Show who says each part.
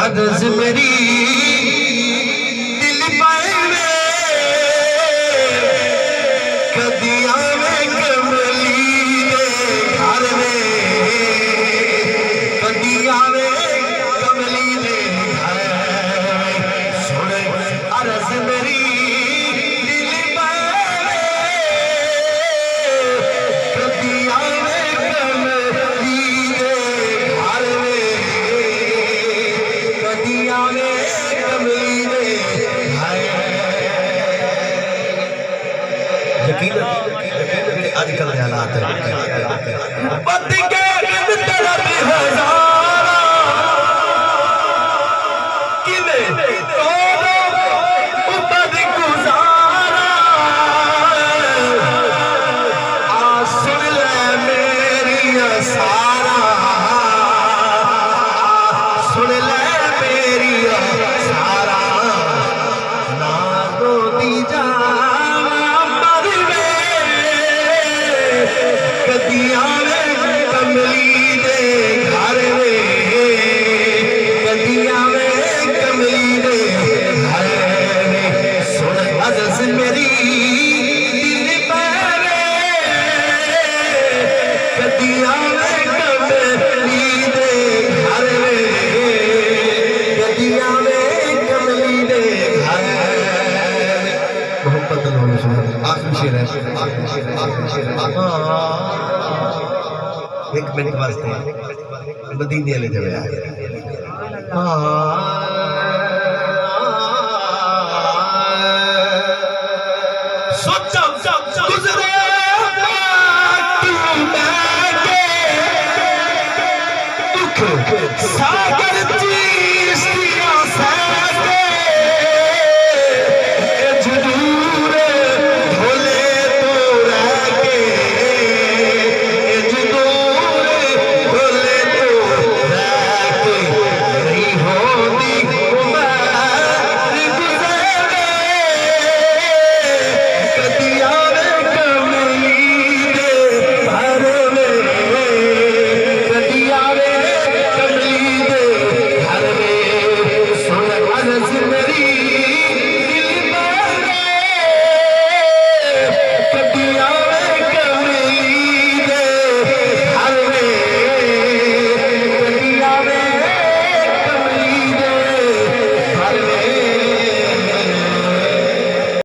Speaker 1: अर्ज़ मेरी दिल पर कदी आवे कमली दे घर में, कदी आवे कमली दे घर में। सुन अर्ज़ मेरी दिल पर कदी आवे कमली दे घर में, कदी आवे कमली दे घर। यकीन आजकल के हालात है पति के तरफ हजारा किने उपद गुजारा। आ सुन ले मेरी सारा, सुन ले मेरी सारा, ना दो दी जा कदी आवे कमली दे घर में, कदी आवे कमली दे घर में। सुन अर्ज़ मेरी दिल पर कदी आवे कमली दे घर में, कदी आवे कमली दे घर में। मोहब्बत आखिरी शेर है, एक मिनट वास्ते मदीने ले जावे सोचा गुजरे तू मैं के दुख सागर